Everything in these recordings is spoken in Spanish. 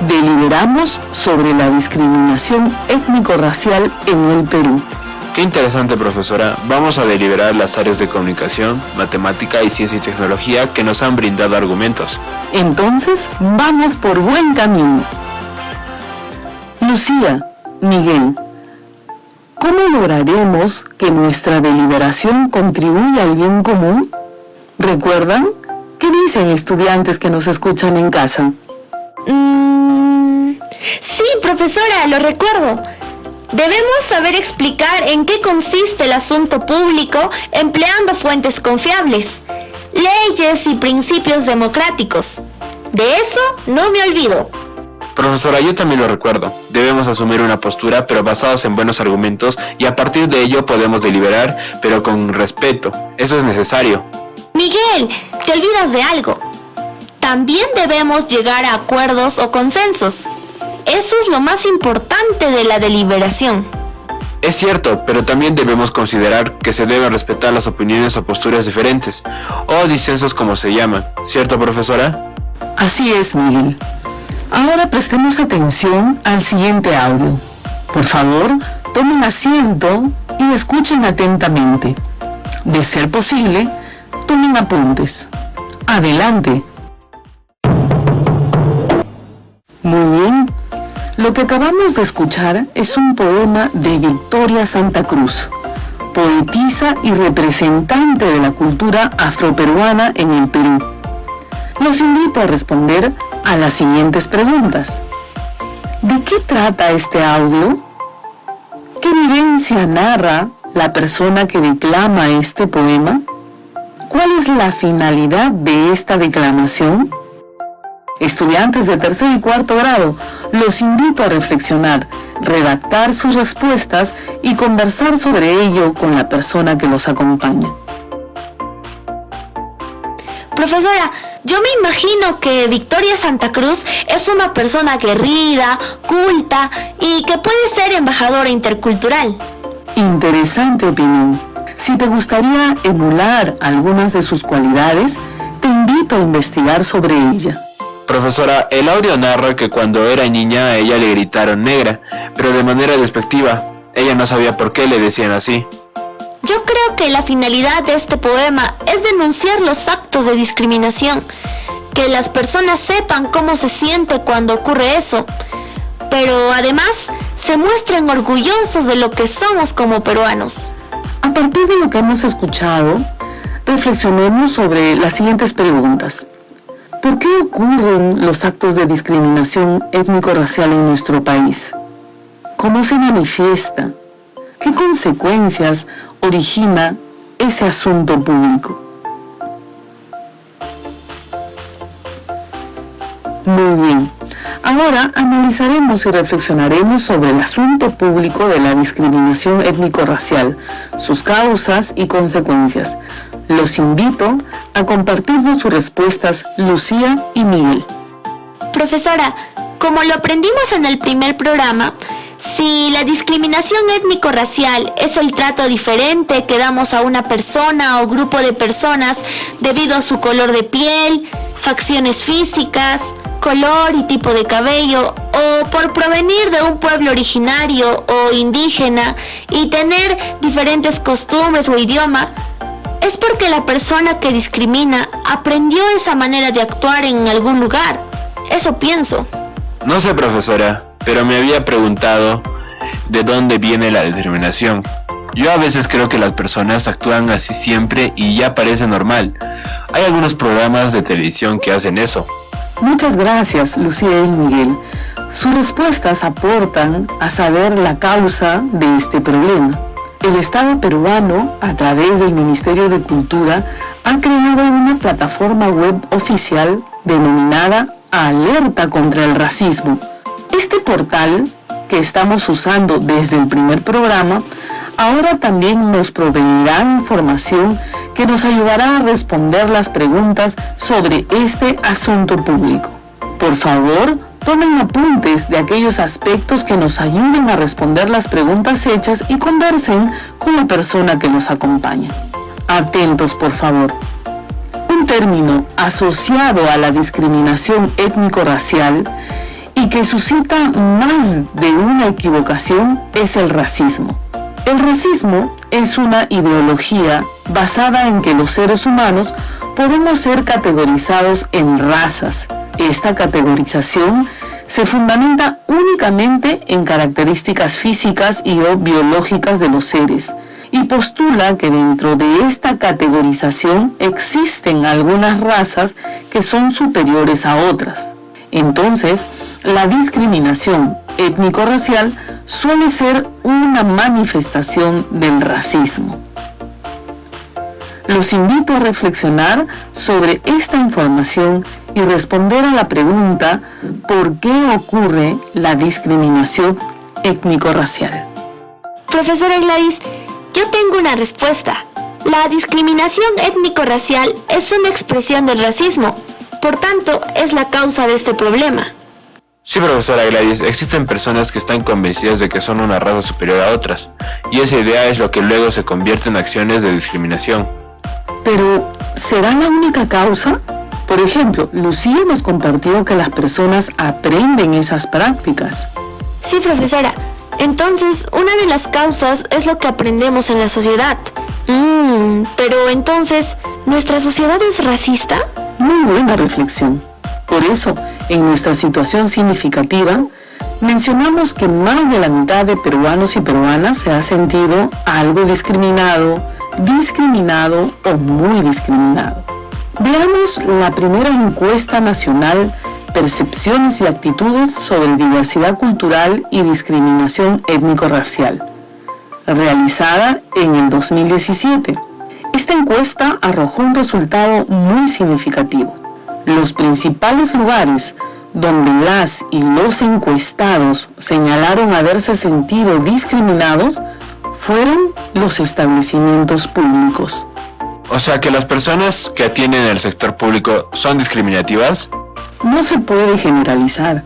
Deliberamos sobre la discriminación étnico-racial en el Perú. Qué interesante, profesora. Vamos a deliberar las áreas de comunicación, matemática y ciencia y tecnología que nos han brindado argumentos. Entonces, vamos por buen camino. Lucía, Miguel, ¿cómo lograremos que nuestra deliberación contribuya al bien común? ¿Recuerdan? ¿Qué dicen estudiantes que nos escuchan en casa? Sí, profesora, lo recuerdo. Debemos saber explicar en qué consiste el asunto público empleando fuentes confiables, leyes y principios democráticos. De eso no me olvido. Profesora, yo también lo recuerdo. Debemos asumir una postura, pero basados en buenos argumentos, y a partir de ello podemos deliberar, pero con respeto. Eso es necesario. Miguel, te olvidas de algo. También debemos llegar a acuerdos o consensos. Eso es lo más importante de la deliberación. Es cierto, pero también debemos considerar que se deben respetar las opiniones o posturas diferentes, o disensos como se llaman. ¿Cierto, profesora? Así es, Miguel. Ahora prestemos atención al siguiente audio. Por favor, tomen asiento y escuchen atentamente. De ser posible, tomen apuntes. Adelante. Muy bien. Lo que acabamos de escuchar es un poema de Victoria Santa Cruz, poetisa y representante de la cultura afroperuana en el Perú. Los invito a responder a las siguientes preguntas. ¿De qué trata este audio? ¿Qué vivencia narra la persona que declama este poema? ¿Cuál es la finalidad de esta declamación? Estudiantes de tercer y cuarto grado, los invito a reflexionar, redactar sus respuestas y conversar sobre ello con la persona que los acompaña. Profesora, yo me imagino que Victoria Santa Cruz es una persona aguerrida, culta y que puede ser embajadora intercultural. Interesante opinión. Si te gustaría emular algunas de sus cualidades, te invito a investigar sobre ella. Profesora, el audio narra que cuando era niña a ella le gritaron negra, pero de manera despectiva. Ella no sabía por qué le decían así. Yo creo que la finalidad de este poema es denunciar los actos de discriminación, que las personas sepan cómo se siente cuando ocurre eso, pero además se muestren orgullosos de lo que somos como peruanos. A partir de lo que hemos escuchado, reflexionemos sobre las siguientes preguntas. ¿Por qué ocurren los actos de discriminación étnico-racial en nuestro país? ¿Cómo se manifiesta? ¿Qué consecuencias origina ese asunto público? Muy bien. Ahora analizaremos y reflexionaremos sobre el asunto público de la discriminación étnico-racial, sus causas y consecuencias. Los invito a compartirnos sus respuestas, Lucía y Miguel. Profesora, como lo aprendimos en el primer programa, si la discriminación étnico-racial es el trato diferente que damos a una persona o grupo de personas debido a su color de piel, facciones físicas, color y tipo de cabello, o por provenir de un pueblo originario o indígena y tener diferentes costumbres o idioma, es porque la persona que discrimina aprendió esa manera de actuar en algún lugar. Eso pienso. No sé, profesora, pero me había preguntado de dónde viene la discriminación. Yo a veces creo que las personas actúan así siempre y ya parece normal. Hay algunos programas de televisión que hacen eso. Muchas gracias, Lucía y Miguel. Sus respuestas aportan a saber la causa de este problema. El Estado peruano, a través del Ministerio de Cultura, ha creado una plataforma web oficial denominada Alerta contra el Racismo. Este portal, que estamos usando desde el primer programa, ahora también nos proveerá información que nos ayudará a responder las preguntas sobre este asunto público. Por favor, tomen apuntes de aquellos aspectos que nos ayuden a responder las preguntas hechas y conversen con la persona que nos acompaña. Atentos, por favor. Un término asociado a la discriminación étnico-racial y que suscita más de una equivocación es el racismo. El racismo es una ideología basada en que los seres humanos podemos ser categorizados en razas. Esta categorización se fundamenta únicamente en características físicas y o biológicas de los seres y postula que dentro de esta categorización existen algunas razas que son superiores a otras. Entonces, la discriminación étnico-racial suele ser una manifestación del racismo. Los invito a reflexionar sobre esta información y responder a la pregunta ¿por qué ocurre la discriminación étnico-racial? Profesora Gladys, yo tengo una respuesta. La discriminación étnico-racial es una expresión del racismo, por tanto, es la causa de este problema. Sí, profesora Gladys, existen personas que están convencidas de que son una raza superior a otras, y esa idea es lo que luego se convierte en acciones de discriminación. Pero, ¿será la única causa? Por ejemplo, Lucía nos compartió que las personas aprenden esas prácticas. Sí, profesora. Entonces, una de las causas es lo que aprendemos en la sociedad. Pero entonces, ¿nuestra sociedad es racista? Muy buena reflexión. Por eso, en nuestra situación significativa, mencionamos que más de la mitad de peruanos y peruanas se ha sentido algo discriminado o muy discriminado. Veamos la primera encuesta nacional Percepciones y actitudes sobre diversidad cultural y discriminación étnico-racial, realizada en el 2017. Esta encuesta arrojó un resultado muy significativo. Los principales lugares donde las y los encuestados señalaron haberse sentido discriminados fueron los establecimientos públicos. O sea que las personas que atienden el sector público son discriminativas. No se puede generalizar,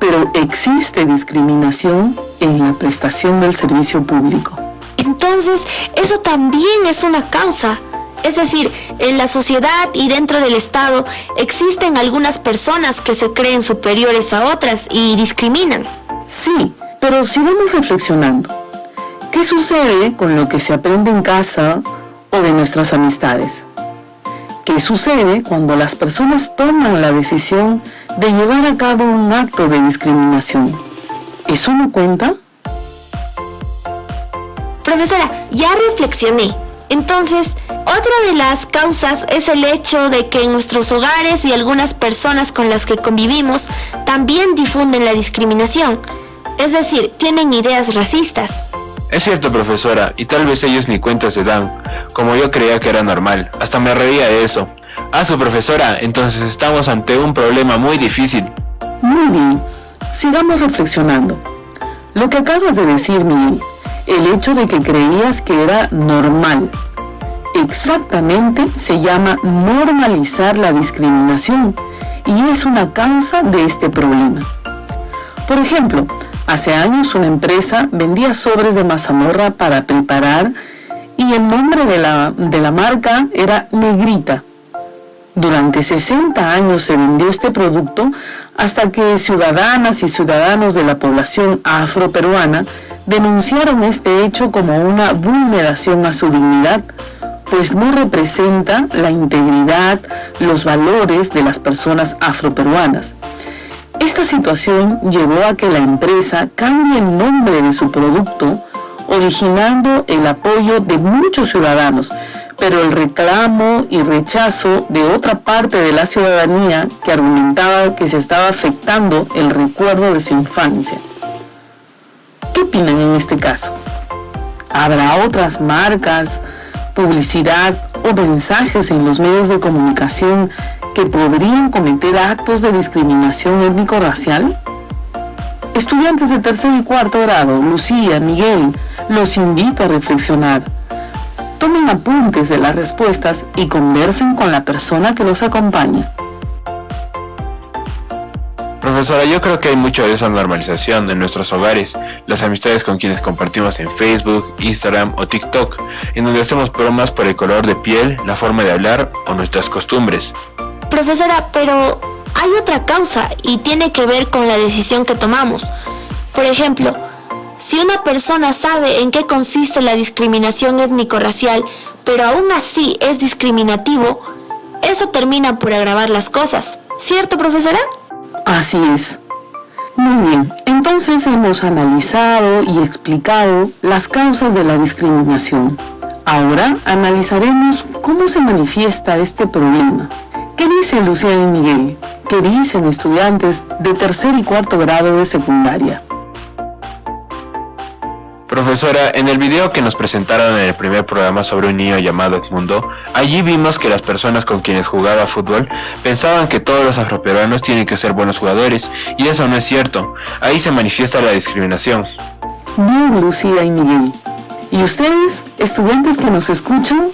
pero existe discriminación en la prestación del servicio público. Entonces, eso también es una causa. Es decir, en la sociedad y dentro del Estado existen algunas personas que se creen superiores a otras y discriminan. Sí, pero sigamos reflexionando. ¿Qué sucede con lo que se aprende en casa o de nuestras amistades? ¿Qué sucede cuando las personas toman la decisión de llevar a cabo un acto de discriminación? ¿Eso no cuenta? Profesora, ya reflexioné. Entonces, otra de las causas es el hecho de que en nuestros hogares y algunas personas con las que convivimos también difunden la discriminación. Es decir, tienen ideas racistas. Es cierto, profesora, y tal vez ellos ni cuenta se dan, como yo creía que era normal, hasta me reía de eso. Su profesora, entonces estamos ante un problema muy difícil. Muy bien, sigamos reflexionando. Lo que acabas de decir, Miguel, el hecho de que creías que era normal, exactamente se llama normalizar la discriminación y es una causa de este problema. Por ejemplo, hace años una empresa vendía sobres de mazamorra para preparar y el nombre de la marca era Negrita. Durante 60 años se vendió este producto hasta que ciudadanas y ciudadanos de la población afroperuana denunciaron este hecho como una vulneración a su dignidad, pues no representa la integridad, los valores de las personas afroperuanas. Esta situación llevó a que la empresa cambie el nombre de su producto, originando el apoyo de muchos ciudadanos, pero el reclamo y rechazo de otra parte de la ciudadanía que argumentaba que se estaba afectando el recuerdo de su infancia. ¿Qué opinan en este caso? ¿Habrá otras marcas, publicidad o mensajes en los medios de comunicación que podrían cometer actos de discriminación étnico-racial? Estudiantes de tercer y cuarto grado, Lucía, Miguel, los invito a reflexionar. Tomen apuntes de las respuestas y conversen con la persona que los acompaña. Profesora, yo creo que hay mucho de esa normalización en nuestros hogares, las amistades con quienes compartimos en Facebook, Instagram o TikTok, en donde hacemos bromas por el color de piel, la forma de hablar o nuestras costumbres. Profesora, pero hay otra causa y tiene que ver con la decisión que tomamos. Por ejemplo, si una persona sabe en qué consiste la discriminación étnico-racial, pero aún así es discriminativo, eso termina por agravar las cosas. ¿Cierto, profesora? Así es. Muy bien, entonces hemos analizado y explicado las causas de la discriminación. Ahora analizaremos cómo se manifiesta este problema. ¿Qué dice Lucía y Miguel? ¿Qué dicen estudiantes de tercer y cuarto grado de secundaria? Profesora, en el video que nos presentaron en el primer programa sobre un niño llamado Edmundo, allí vimos que las personas con quienes jugaba fútbol pensaban que todos los afroperuanos tienen que ser buenos jugadores, y eso no es cierto. Ahí se manifiesta la discriminación. Bien, Lucía y Miguel. ¿Y ustedes, estudiantes que nos escuchan,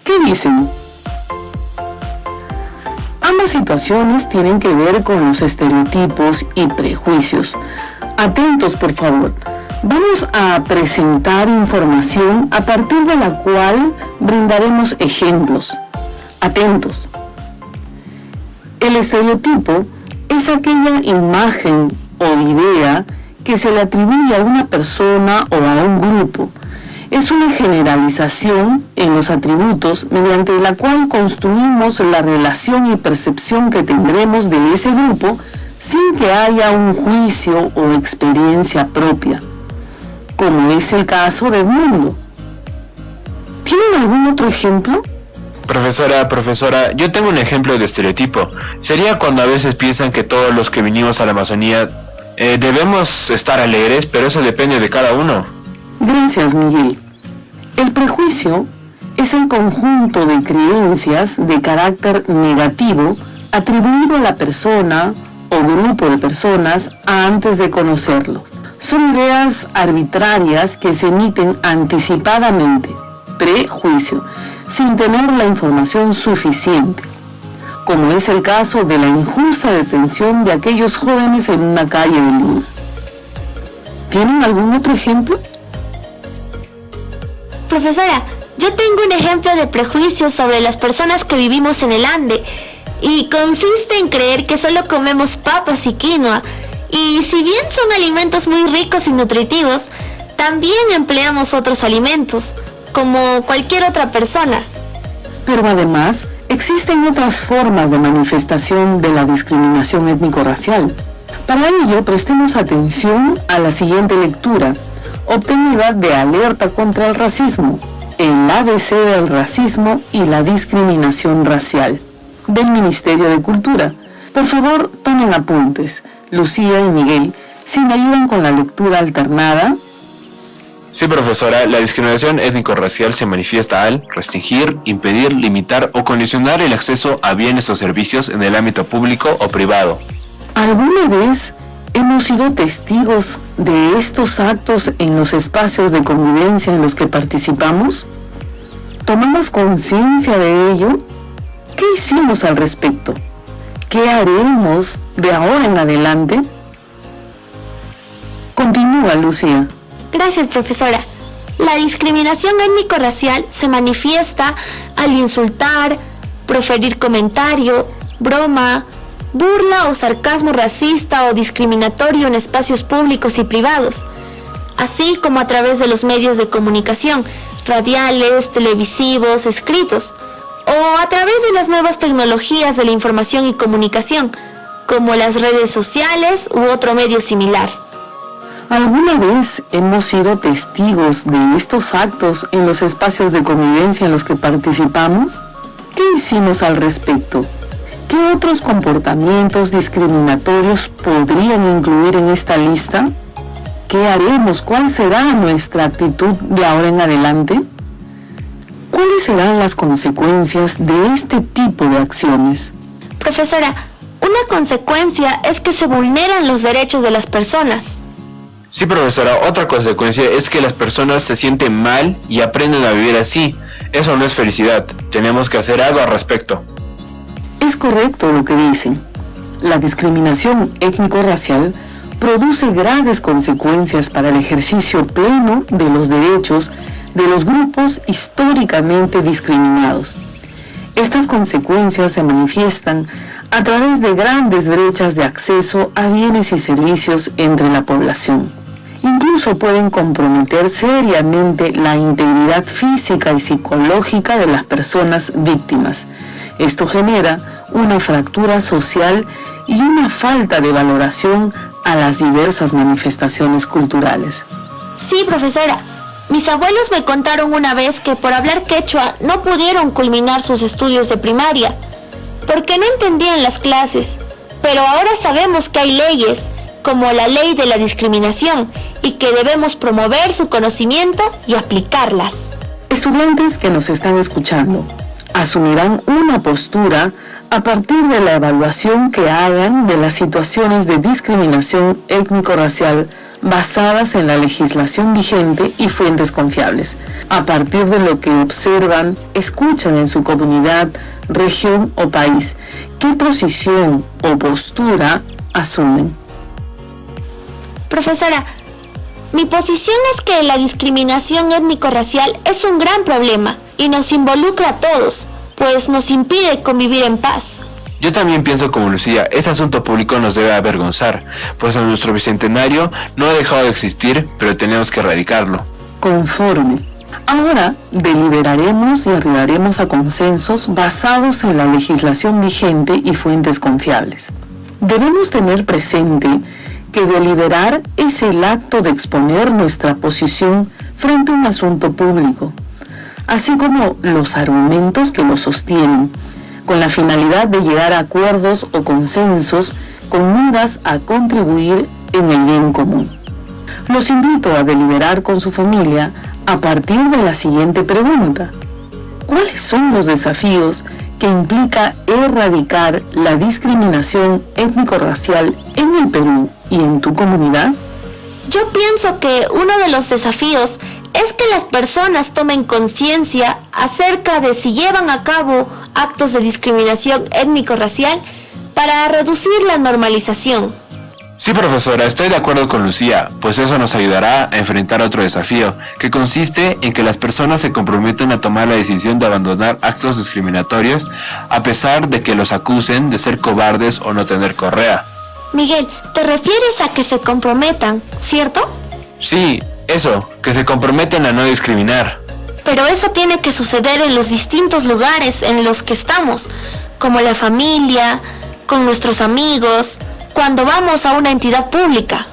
qué dicen? Ambas situaciones tienen que ver con los estereotipos y prejuicios. Atentos, por favor. Vamos a presentar información a partir de la cual brindaremos ejemplos. Atentos. El estereotipo es aquella imagen o idea que se le atribuye a una persona o a un grupo. Es una generalización en los atributos mediante la cual construimos la relación y percepción que tendremos de ese grupo sin que haya un juicio o experiencia propia, como es el caso de Edmundo. ¿Tienen algún otro ejemplo? Profesora, yo tengo un ejemplo de estereotipo. Sería cuando a veces piensan que todos los que vinimos a la Amazonía debemos estar alegres, pero eso depende de cada uno. Gracias, Miguel. El prejuicio es el conjunto de creencias de carácter negativo atribuido a la persona o grupo de personas antes de conocerlo. Son ideas arbitrarias que se emiten anticipadamente, prejuicio, sin tener la información suficiente, como es el caso de la injusta detención de aquellos jóvenes en una calle de Lima. ¿Tienen algún otro ejemplo? Profesora, yo tengo un ejemplo de prejuicio sobre las personas que vivimos en el Ande, y consiste en creer que solo comemos papas y quinoa, y si bien son alimentos muy ricos y nutritivos, también empleamos otros alimentos, como cualquier otra persona. Pero además, existen otras formas de manifestación de la discriminación étnico-racial. Para ello, prestemos atención a la siguiente lectura, obtenida de Alerta contra el Racismo, el ABC del racismo y la discriminación racial, del Ministerio de Cultura. Por favor, tomen apuntes. Lucía y Miguel, ¿si me ayudan con la lectura alternada? Sí, profesora, la discriminación étnico-racial se manifiesta al restringir, impedir, limitar o condicionar el acceso a bienes o servicios en el ámbito público o privado. ¿Alguna vez hemos sido testigos de estos actos en los espacios de convivencia en los que participamos? ¿Tomamos conciencia de ello? ¿Qué hicimos al respecto? ¿Qué haremos de ahora en adelante? Continúa, Lucía. Gracias, profesora. La discriminación étnico-racial se manifiesta al insultar, proferir comentario, broma, burla o sarcasmo racista o discriminatorio en espacios públicos y privados, así como a través de los medios de comunicación, radiales, televisivos, escritos, o a través de las nuevas tecnologías de la información y comunicación, como las redes sociales u otro medio similar. ¿Alguna vez hemos sido testigos de estos actos en los espacios de convivencia en los que participamos? ¿Qué hicimos al respecto? ¿Qué otros comportamientos discriminatorios podrían incluir en esta lista? ¿Qué haremos? ¿Cuál será nuestra actitud de ahora en adelante? ¿Cuáles serán las consecuencias de este tipo de acciones? Profesora, una consecuencia es que se vulneran los derechos de las personas. Sí, profesora, otra consecuencia es que las personas se sienten mal y aprenden a vivir así. Eso no es felicidad. Tenemos que hacer algo al respecto. Es correcto lo que dicen. La discriminación étnico-racial produce graves consecuencias para el ejercicio pleno de los derechos de los grupos históricamente discriminados. Estas consecuencias se manifiestan a través de grandes brechas de acceso a bienes y servicios entre la población. Incluso pueden comprometer seriamente la integridad física y psicológica de las personas víctimas. Esto genera una fractura social y una falta de valoración a las diversas manifestaciones culturales. Sí, profesora. Mis abuelos me contaron una vez que por hablar quechua no pudieron culminar sus estudios de primaria, porque no entendían las clases. Pero ahora sabemos que hay leyes, como la ley de la discriminación, y que debemos promover su conocimiento y aplicarlas. Estudiantes que nos están escuchando asumirán una postura a partir de la evaluación que hagan de las situaciones de discriminación étnico-racial basadas en la legislación vigente y fuentes confiables, a partir de lo que observan, escuchan en su comunidad, región o país. ¿Qué posición o postura asumen? Profesora, mi posición es que la discriminación étnico-racial es un gran problema y nos involucra a todos, pues nos impide convivir en paz. Yo también pienso como Lucía, ese asunto público nos debe avergonzar, pues en nuestro bicentenario no ha dejado de existir, pero tenemos que erradicarlo. Conforme. Ahora deliberaremos y arribaremos a consensos basados en la legislación vigente y fuentes confiables. Debemos tener presente que deliberar es el acto de exponer nuestra posición frente a un asunto público, así como los argumentos que lo sostienen, con la finalidad de llegar a acuerdos o consensos con miras a contribuir en el bien común. Los invito a deliberar con su familia a partir de la siguiente pregunta: ¿cuáles son los desafíos que implica erradicar la discriminación étnico-racial en el Perú y en tu comunidad? Yo pienso que uno de los desafíos es que las personas tomen conciencia acerca de si llevan a cabo actos de discriminación étnico-racial para reducir la normalización. Sí, profesora, estoy de acuerdo con Lucía, pues eso nos ayudará a enfrentar otro desafío, que consiste en que las personas se comprometen a tomar la decisión de abandonar actos discriminatorios a pesar de que los acusen de ser cobardes o no tener correa. Miguel, ¿te refieres a que se comprometan, cierto? Sí, eso, que se comprometen a no discriminar. Pero eso tiene que suceder en los distintos lugares en los que estamos, como la familia, con nuestros amigos, cuando vamos a una entidad pública.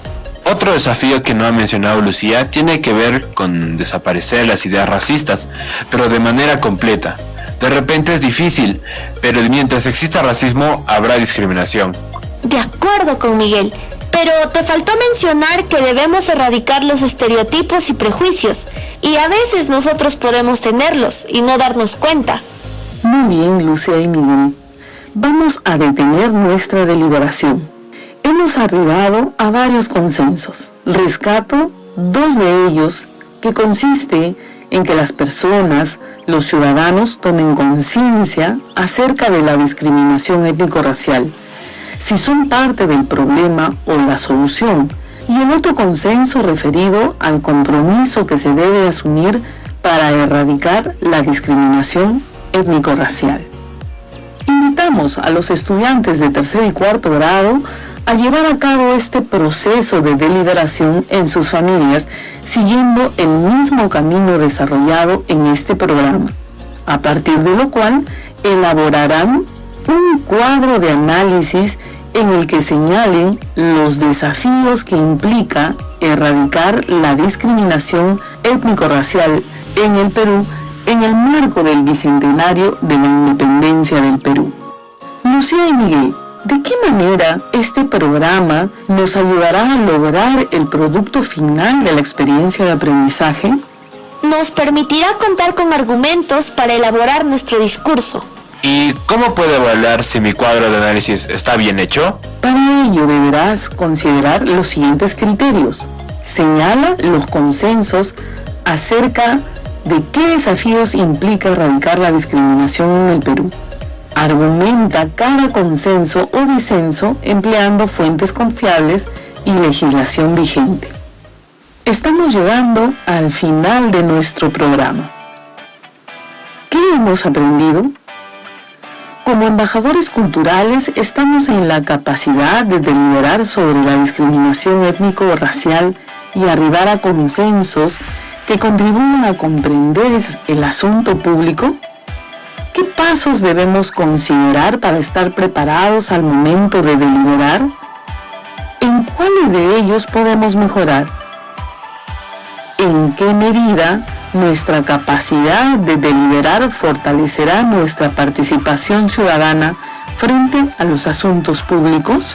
Otro desafío que no ha mencionado Lucía tiene que ver con desaparecer las ideas racistas, pero de manera completa. De repente es difícil, pero mientras exista racismo habrá discriminación. De acuerdo con Miguel, pero te faltó mencionar que debemos erradicar los estereotipos y prejuicios, y a veces nosotros podemos tenerlos y no darnos cuenta. Muy bien, Lucía y Miguel. Vamos a detener nuestra deliberación. Hemos arribado a varios consensos. Rescato dos de ellos, que consiste en que las personas, los ciudadanos, tomen conciencia acerca de la discriminación étnico-racial, si son parte del problema o la solución, y el otro consenso referido al compromiso que se debe asumir para erradicar la discriminación étnico-racial. Invitamos a los estudiantes de tercer y cuarto grado a llevar a cabo este proceso de deliberación en sus familias, siguiendo el mismo camino desarrollado en este programa, a partir de lo cual elaborarán un cuadro de análisis en el que señalen los desafíos que implica erradicar la discriminación étnico-racial en el Perú en el marco del bicentenario de la independencia del Perú. Lucía y Miguel, ¿de qué manera este programa nos ayudará a lograr el producto final de la experiencia de aprendizaje? Nos permitirá contar con argumentos para elaborar nuestro discurso. ¿Y cómo puedo evaluar si mi cuadro de análisis está bien hecho? Para ello deberás considerar los siguientes criterios. Señala los consensos acerca de qué desafíos implica erradicar la discriminación en el Perú. Argumenta cada consenso o disenso empleando fuentes confiables y legislación vigente. Estamos llegando al final de nuestro programa. ¿Qué hemos aprendido? Como embajadores culturales estamos en la capacidad de deliberar sobre la discriminación étnico-racial y arribar a consensos que contribuyan a comprender el asunto público. ¿Qué pasos debemos considerar para estar preparados al momento de deliberar? ¿En cuáles de ellos podemos mejorar? ¿En qué medida nuestra capacidad de deliberar fortalecerá nuestra participación ciudadana frente a los asuntos públicos?